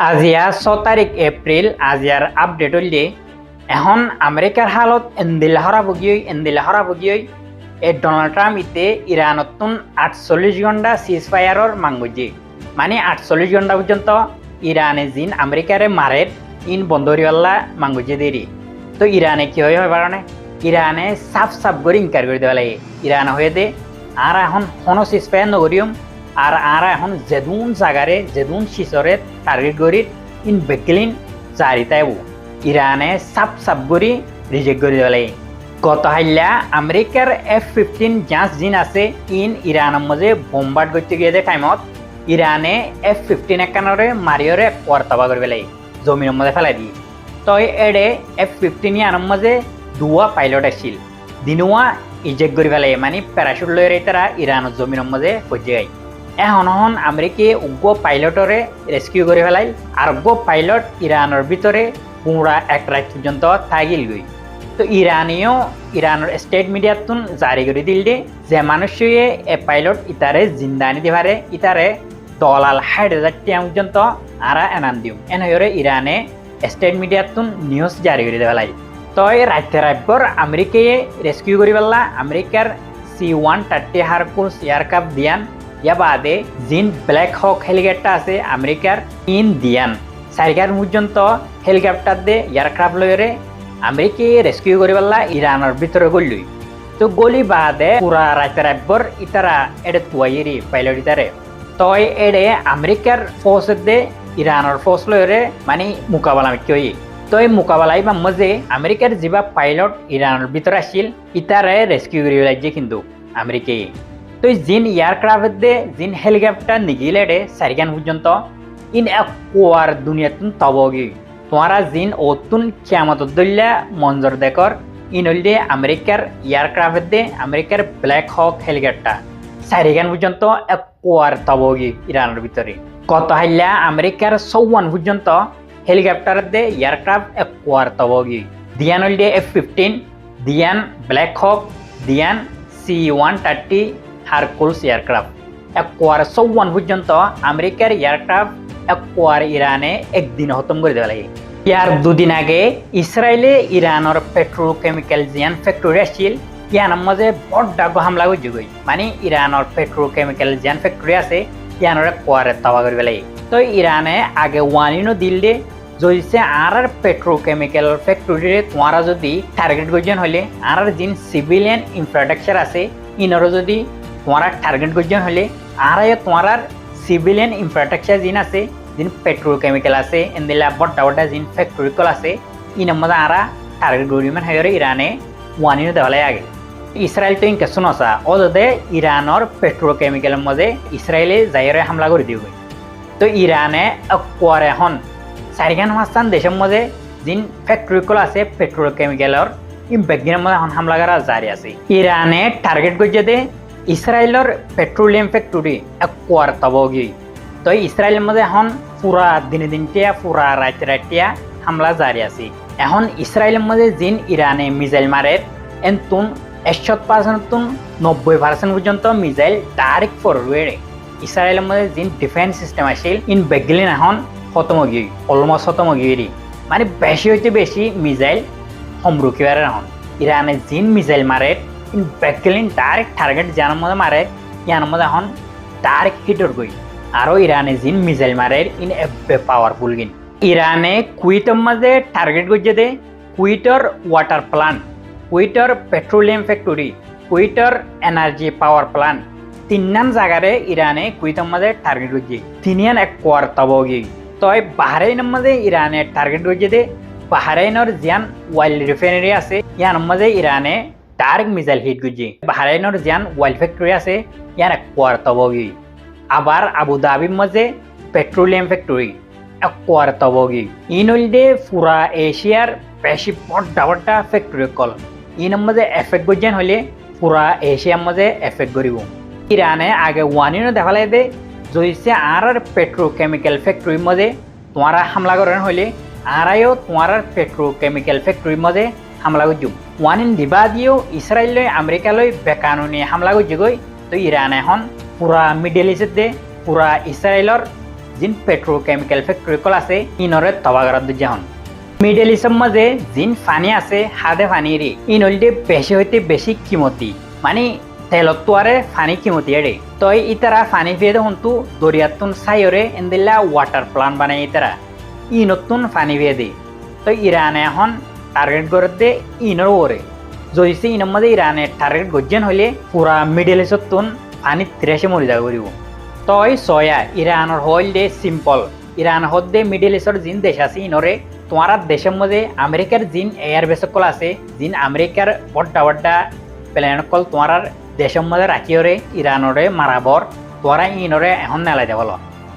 আজিয়া 6 তারিখ April আজিয়ার update হইলে এখন আমেরিকার হালত এন্দিলা হরা বুগিয়ে এই ডোনাল্ড ট্রাম্প ইতে ইরানতুন 48 ঘন্টা সিজ ফায়ারর মাঙ্গুজি মানে 48 ঘন্টা পর্যন্ত ইরানে জিন আমেরিকারে মারের ইন বন্দরিওয়াল্লা মাঙ্গুজি দেরি তো ইরানে কি হয় কারণে ইরানে সাফ করে ইনকার করে দেওয়া লাগে ইরান হয়ে দে আর এখন কোনো সিজ ফায়ার নগরিয়ম আর এখন যেদুন জাগারে যেদুন শিশরে টার্গেট করি ইন বেকলিন জারিতাইব ইরানে সাপ করি রিজেক্ট করে দেওয়া গত হাইলা আমেরিকার F-15 জাহাজ জিন আছে ইন ইরানের মাঝে বোমবার্ড করতে গিয়ে টাইমত ইরানে F-15 একানরে মারিয়রে কর্তবা করে পেলাই জমিনের মধ্যে ফেলাই দিয়ে তো এডে F-15 ইয়ানের মাঝে দুয়া পাইলট আসছিল দিনুয়া ইজেক্ট করে পেলাই মানে প্যারাশুট লয়ে তারা ইরানের জমিনের মাঝে পৌঁছে যায় এখন আমেরিকা উগ্র পাইলটরে রেস্কিউ করে ফেলাই আর উগ্র পাইলট ইরানের ভিতরে পুরা এক রাত পর্যন্ত থাকিল গই তো ইরানের স্টেট মিডিয়াতুন জারি করে দিল যে মানুষে এ পাইলট ইতারে জিন্দানি দিবারে ইতারে $60,000 পর্যন্ত আরা এনান দিও এনহরে ইরানে স্টেট মিডিয়াতুন নিউজ জারি করে দেওয়া তো রাতে রাতভর আমেরিকায় রেস্কিউ করে পেলা আমেরিকার C-130 হারকুলস এয়ারক্রাফট দিয়ান ইয়া বাদে জিন ব্ল্যাক হক হেলিকপ্টার আছে আমেরিকার ইন দিয়ান সারিকার পর্যন্ত হেলিকপ্টার দে এয়ারক্রাফট লয়রে আমেরিকায় রেস্কিউ করে পেলা ইরানের ভিতরে গলি তো গলি বাদে পুরা রাতে রাতভর ইতারা এডে তুয়াইরি পাইলট ইতারে তো এডে আমেরিকার ফোর্স দে ইরানের ফোর্স লয়রে মানে মোকাবেলা কই তো এই মোকাবেলাই বা মজে আমেরিকার যা পাইলট ইরানের ভিতরে আসছিল ইতারে রেস্কিউ করে লাগছে কিন্তু আমেরিকায় তো জিন এয়ারক্রাফট দে জিন হেলিকপ্টার নিগিলে ডে সারিগান পর্যন্ত ইন কোয়ার দুনিয়াতুন তবগি তোমারা জিন ওতুন কিয়ামত দল্লা মঞ্জর দেখর ইন হইলে আমেরিকার এয়ারক্রাফট দে আমেরিকার ব্ল্যাক হক হেলিকপ্টার সারিগান পর্যন্ত কোয়ার তবগি ইরানের ভিতরে কত হাইলা আমেরিকার 54 পর্যন্ত হেলিকপ্টার দে এয়ারক্রাফট কোয়ার তবগি দিয়ান হইলে F-15 দিয়ান ব্ল্যাক হক দিয়ান C-130 হারকুলস এয়ারক্রাফট একোয়ার 54 পর্যন্ত আমেরিকার এয়ারক্রাফট একোয়ার ইরানে একদিন খতম করে দেওয়া লাগে ইয়ার দুদিন আগে ইসরায়েলে ইরানের পেট্রোকেমিক্যাল জিয়ান ফ্যাক্টরি আসছিল ইয়ানের মাঝে বড় ডাক হামলা করে গই মানে ইরানের পেট্রোকেমিক্যাল জিয়ান ফ্যাক্টরি আছে ইয়ানের কোয়ারে তাওয়া করে লাগে তো ইরানে আগে ওয়ানিনো দিল্লি যদি আর পেট্রোকেমিক্যাল ফ্যাক্টরিরে তোমারা যদি টার্গেট করছেন হলে আর জিন সিভিলিয়ান ইনফ্রাস্ট্রাকচার আছে ইনরও যদি তোমার টার্গেট করছেন হলে আর তোমার সিভিলিয়ান ইনফ্রাস্ট্রাকচার জিন আছে জিন পেট্রোকেমিক্যাল আছে এনদিলা বড় জিন ফ্যাক্টরিকল আছে ইনের মধ্যে আর টার্গেট করিমান হয়ে ইরানে ওয়ানিনো দেওয়া আগে ইসরায়েল তো ইনকে শুনছা ও যদি ইরানের পেট্রোকেমিক্যালের মধ্যে ইসরায়েলে যাইরে হামলা করে দিব তো ইরানে কোয়ারে এখন 4-5 দেশের মধ্যে জিন ফ্যাক্টরিকল আছে পেট্রোকেমিক্যালের ইম্প্যাক্টের মধ্যে এখন হামলা করা জারি আছে ইরানে টার্গেট করছে দে ইসরায়েলের পেট্রোলিয়াম ফ্যাক্টরি কোয়ার তবগি তো ইসরায়েলের মধ্যে এখন পুরা দিনটিয়া পুরা রাতিয়া হামলা জারি আছে এখন ইসরায়েলের মধ্যে জিন ইরানে মিসাইল মারে এনতুন 100% 90% পর্যন্ত মিসাইল ডাইরেক্ট ফরওয়ার্ডে ইসরায়েলের মধ্যে জিন ডিফেন্স সিস্টেম আসছিল ইন বেগলিন এখন খতম গিয়ে অলমোস্ট খতম গিয়ে মানে বেশি হইতে বেশি মিসাইল সমরুকিবার এখন ইরানে জিন মিসাইল মারে ইন বেগলিন ডাইরেক্ট টার্গেট জানার মধ্যে মারে ইয়ার মধ্যে এখন ডাইরেক্ট হিটর গই আরও ইরানে জিন মিসাইল মারে ইন এ পাওয়ারফুল গিন ইরানে কুইটের মাঝে টার্গেট করছে দে কুইটর ওয়াটার প্লান্ট কুইটর পেট্রোলিয়াম ফ্যাক্টরি কুইটর এনার্জি পাওয়ার প্লান্ট তিনান জায়গারে ইরানে কুইটের মাঝে টার্গেট করছে তিনিয়ান এক কোয়ার তবগি তো বাহরাইনের মাঝে ইরানে টার্গেট করছে দে বাহরাইনের জিয়ান ওয়াইল রিফাইনারি আছে ইয়ার মাঝে ইরানে ডাইরেক্ট মিসাইল হিট করছে বাহরাইনের জিয়ান ওয়াইল ফ্যাক্টরি আছে ইয়ার এক কোয়ার তবগি আবার আবুধাবির মাঝে পেট্রোলিয়াম ফ্যাক্টরি এক কোয়ার তবগি ইন হইলে পুরা এশিয়ার বেশি বড় ফ্যাক্টরি কল ইনের মাঝে এফেক্ট করছেন হলে পুরা এশিয়ার মাঝে এফেক্ট করিব ইরানে আগে ওয়ানিনো দেখা লাগে দে যদি আর পেট্রোকেমিক্যাল ফ্যাক্টরির মধ্যে তোমারা হামলা করেন হলে আরাইও তোমার পেট্রোকেমিক্যাল ফ্যাক্টরির মধ্যে হামলা করছ ওয়ানিন দিবা দিয়েও ইসরায়েল আমেরিকালৈ বেকানুনি হামলা করছে গই তো ইরান এখন পুরা মিডল ইস্টে পুরা ইসরায়েলের जिन पेट्रोकेमिकल फैक्ट्री कल आसे इनरे तबागारत जाहन मिडल इस्टर मजे जिन फानी आसे हादे फानी रे इन हलदे बेशी हইতে বেশি কিমতি মানে তেলত তোয়ারে ফানি কিমতি রে তো ইতারা ফানি ফেদে হন্তু দরিয়াতুন সাইরে এন্দিলা ওয়াটার প্লান্ট বানাই ইতারা ইনতুন ফানি ফেদে তো ইরানে এখন টার্গেট করতে ইনর ওরে যদি সে ইনর মধ্যে ইরানে টার্গেট গজ্জেন হইলে পুরা মিডল ইস্টতুন পানি তিরাশে মরি যাবে করিব তই সয়া ইরানের হইল দে সিম্পল ইরান হদ্দে মিডল ইস্টর জিন দেশ আছে ইনরে তোমার দেশের মধ্যে আমেরিকার জিন এয়ার বেস কল আছে জিন আমেরিকার বড় বড় প্লেন কল তোমার দেশের মধ্যে রাখিওরে ইরানরে মারাবর তোরা ইনরে এখন নেলাই দেবল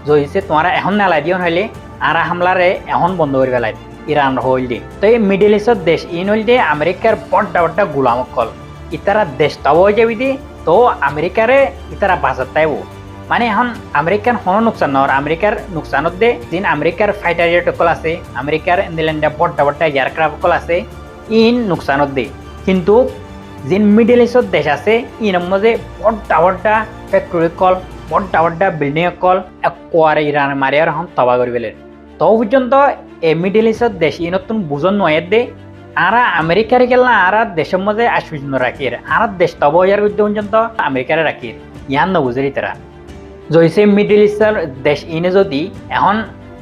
যদি সে তোমার এখন নেলাই দিও হইলে আর হামলারে এখন বন্ধ করে পেলাই ইরান হইল দে তো এই মিডল ইস্টর দেশ ইন হইল দে আমেরিকার বড় বড় গুলাম কল ইতারা দেশ তাও যাবি দে তো আমেরিকারে ইতারা বাজার তাইব মানে এখন আমেরিকান হন নুকসান নর আমেরিকার নুকসানত দে জিন আমেরিকার ফাইটার জেট কল আছে আমেরিকার ইংল্যান্ডে বড় বড় এয়ারক্রাফট কল আছে ইন নুকসানত দে কিন্তু जिन मिडल इस्टर देश আছে ইন মধ্যে বড় বড় ফ্যাক্টরি কল বড় বড় বিল্ডিং কল একবারে ইরান মারিয়ার হন তবা করে ফেলে তো পর্যন্ত এই মিডল ইস্টর দেশ ইনতুন বুঝন নয় দে আরা আমেরিকার গেলা আরা দেশের মধ্যে আশ্বিন রাখির আরা দেশ তবা হইয়ার পর্যন্ত আমেরিকারে রাখির ইয়ান ন বুঝেরি তারা জইছে মিডল ইস্টর দেশ ইনে যদি এখন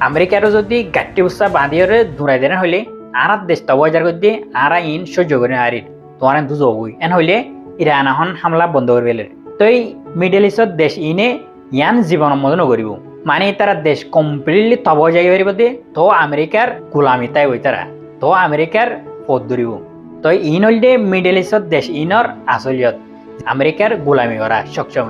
আমেরিকারও যদি গাট্টি উৎসাহ বাঁধিয়ে দূরাই দেন হইলে আরা দেশ তবা হইয়ার করতে আরা ইন সহ্য করে হারির তোমার দুজো হই এন হইলে ইরান এখন হামলা বন্ধ করে ফেলে তো এই মিডল ইস্টর দেশ ইনে ইয়ান জীবনের মতো নকরিব মানে তারা দেশ কমপ্লিটলি তব যাই পারিব দে তো আমেরিকার গোলামি তাই হই তারা তো আমেরিকার পথ ধরিব তো ইন হইল দে মিডল ইস্টর দেশ ইনর আসলিয়ত আমেরিকার গোলামি করা সক্ষম